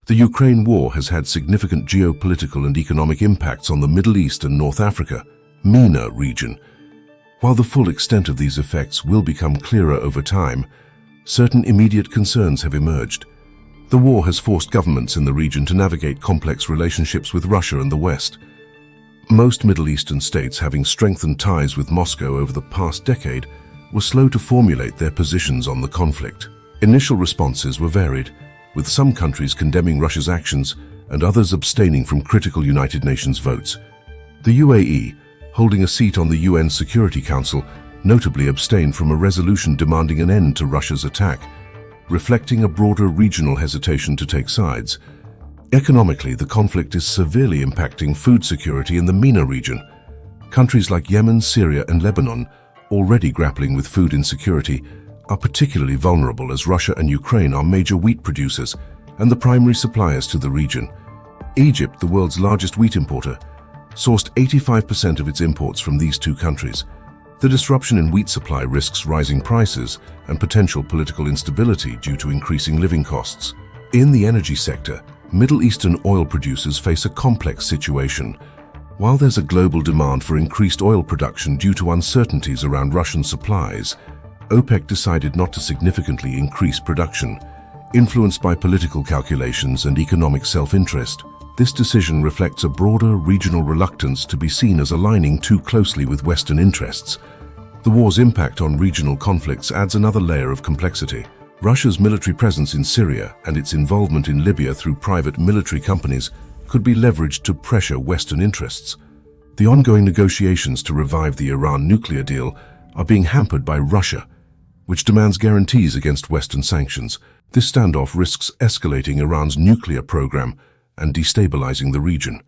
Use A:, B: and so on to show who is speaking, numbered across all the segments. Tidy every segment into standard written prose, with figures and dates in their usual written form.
A: The Ukraine war has had significant geopolitical and economic impacts on the Middle East and North Africa, MENA region. While the full extent of these effects will become clearer over time, certain immediate concerns have emerged. The war has forced governments in the region to navigate complex relationships with Russia and the West. Most Middle Eastern states, having strengthened ties with Moscow over the past decade, were slow to formulate their positions on the conflict. Initial responses were varied, with some countries condemning Russia's actions and others abstaining from critical United Nations votes. The UAE, holding a seat on the UN Security Council, notably abstained from a resolution demanding an end to Russia's attack, reflecting a broader regional hesitation to take sides. Economically, the conflict is severely impacting food security in the MENA region. Countries like Yemen, Syria, and Lebanon, already grappling with food insecurity, are particularly vulnerable as Russia and Ukraine are major wheat producers and the primary suppliers to the region. Egypt, the world's largest wheat importer, sourced 85% of its imports from these two countries. The disruption in wheat supply risks rising prices and potential political instability due to increasing living costs. In the energy sector, Middle Eastern oil producers face a complex situation. While there's a global demand for increased oil production due to uncertainties around Russian supplies, OPEC decided not to significantly increase production, influenced by political calculations and economic self-interest. This decision reflects a broader regional reluctance to be seen as aligning too closely with Western interests. The war's impact on regional conflicts adds another layer of complexity. Russia's military presence in Syria and its involvement in Libya through private military companies could be leveraged to pressure Western interests. The ongoing negotiations to revive the Iran nuclear deal are being hampered by Russia, which demands guarantees against Western sanctions. This standoff risks escalating Iran's nuclear program and destabilizing the region.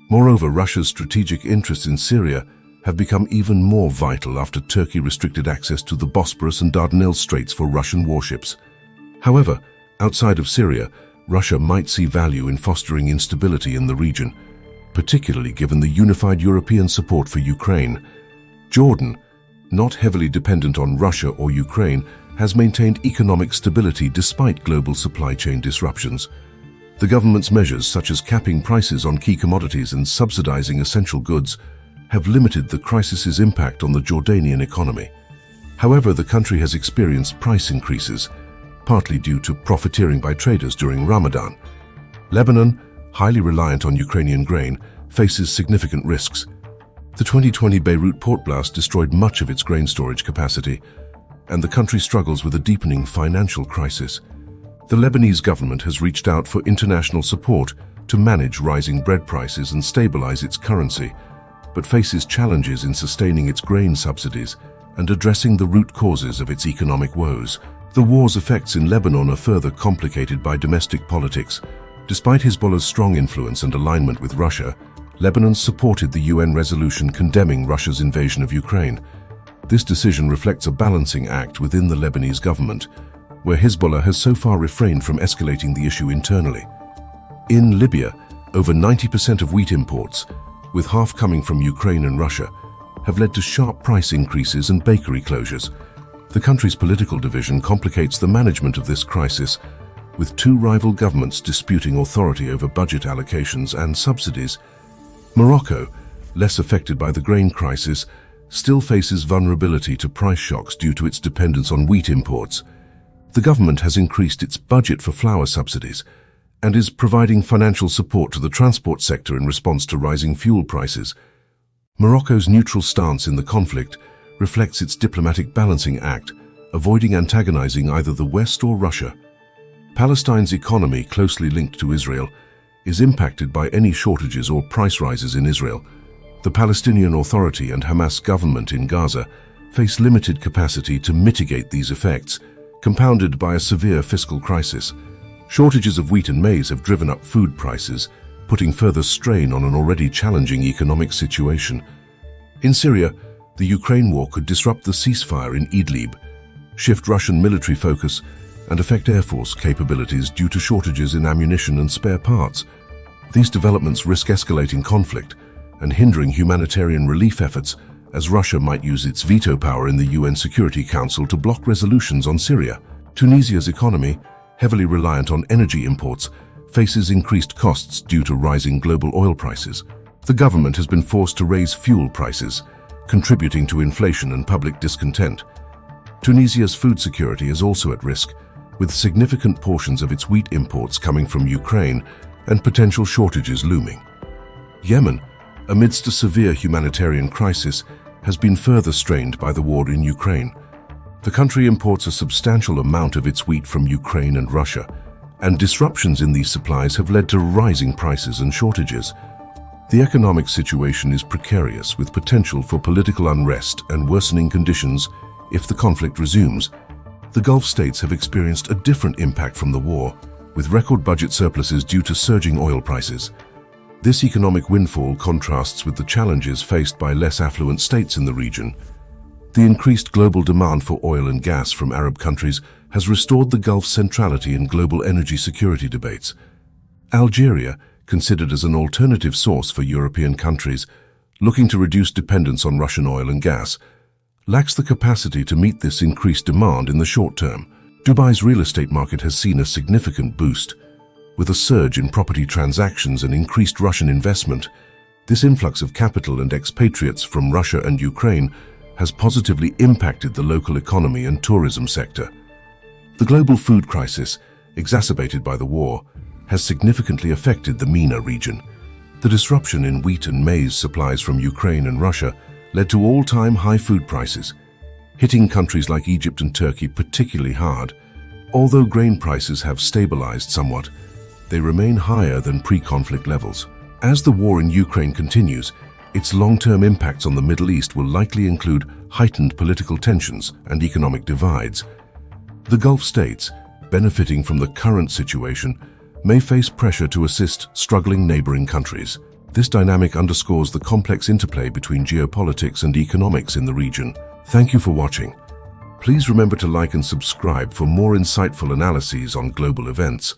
A: Moreover, Russia's strategic interests in Syria have become even more vital after Turkey restricted access to the Bosporus and Dardanelles Straits for Russian warships. However, outside of Syria, Russia might see value in fostering instability in the region, particularly given the unified European support for Ukraine. Jordan, not heavily dependent on Russia or Ukraine, has maintained economic stability despite global supply chain disruptions. The government's measures, such as capping prices on key commodities and subsidizing essential goods, have limited the crisis's impact on the Jordanian economy. However, the country has experienced price increases, partly due to profiteering by traders during Ramadan. Lebanon, highly reliant on Ukrainian grain, faces significant risks. The 2020 Beirut port blast destroyed much of its grain storage capacity, and the country struggles with a deepening financial crisis. The Lebanese government has reached out for international support to manage rising bread prices and stabilize its currency, but faces challenges in sustaining its grain subsidies and addressing the root causes of its economic woes. The war's effects in Lebanon are further complicated by domestic politics. Despite Hezbollah's strong influence and alignment with Russia, Lebanon supported the UN resolution condemning Russia's invasion of Ukraine. This decision reflects a balancing act within the Lebanese government, where Hezbollah has so far refrained from escalating the issue internally. In Libya, over 90% of wheat imports, with half coming from Ukraine and Russia, have led to sharp price increases and bakery closures. The country's political division complicates the management of this crisis, with two rival governments disputing authority over budget allocations and subsidies. Morocco, less affected by the grain crisis, still faces vulnerability to price shocks due to its dependence on wheat imports. The government has increased its budget for flour subsidies and is providing financial support to the transport sector in response to rising fuel prices. Morocco's neutral stance in the conflict reflects its diplomatic balancing act, avoiding antagonizing either the West or Russia. Palestine's economy, closely linked to Israel, is impacted by any shortages or price rises in Israel. The Palestinian Authority and Hamas government in Gaza face limited capacity to mitigate these effects, compounded by a severe fiscal crisis. Shortages of wheat and maize have driven up food prices, putting further strain on an already challenging economic situation. In Syria, the Ukraine war could disrupt the ceasefire in Idlib, shift Russian military focus, and affect Air Force capabilities due to shortages in ammunition and spare parts. These developments risk escalating conflict and hindering humanitarian relief efforts, as Russia might use its veto power in the UN Security Council to block resolutions on Syria. Tunisia's economy, heavily reliant on energy imports, faces increased costs due to rising global oil prices. The government has been forced to raise fuel prices, contributing to inflation and public discontent. Tunisia's food security is also at risk, with significant portions of its wheat imports coming from Ukraine and potential shortages looming. Yemen, amidst a severe humanitarian crisis, has been further strained by the war in Ukraine. The country imports a substantial amount of its wheat from Ukraine and Russia, and disruptions in these supplies have led to rising prices and shortages. The economic situation is precarious, with potential for political unrest and worsening conditions if the conflict resumes. The Gulf states have experienced a different impact from the war, with record budget surpluses due to surging oil prices. This economic windfall contrasts with the challenges faced by less affluent states in the region. The increased global demand for oil and gas from Arab countries has restored the Gulf's centrality in global energy security debates. Algeria, considered as an alternative source for European countries looking to reduce dependence on Russian oil and gas, lacks the capacity to meet this increased demand in the short term. Dubai's real estate market has seen a significant boost. With a surge in property transactions and increased Russian investment, this influx of capital and expatriates from Russia and Ukraine has positively impacted the local economy and tourism sector. The global food crisis, exacerbated by the war, has significantly affected the MENA region. The disruption in wheat and maize supplies from Ukraine and Russia led to all-time high food prices, hitting countries like Egypt and Turkey particularly hard. Although grain prices have stabilized somewhat, they remain higher than pre-conflict levels. As the war in Ukraine continues, its long-term impacts on the Middle East will likely include heightened political tensions and economic divides. The Gulf states, benefiting from the current situation, may face pressure to assist struggling neighboring countries. This dynamic underscores the complex interplay between geopolitics and economics in the region. Thank you for watching. Please remember to like and subscribe for more insightful analyses on global events.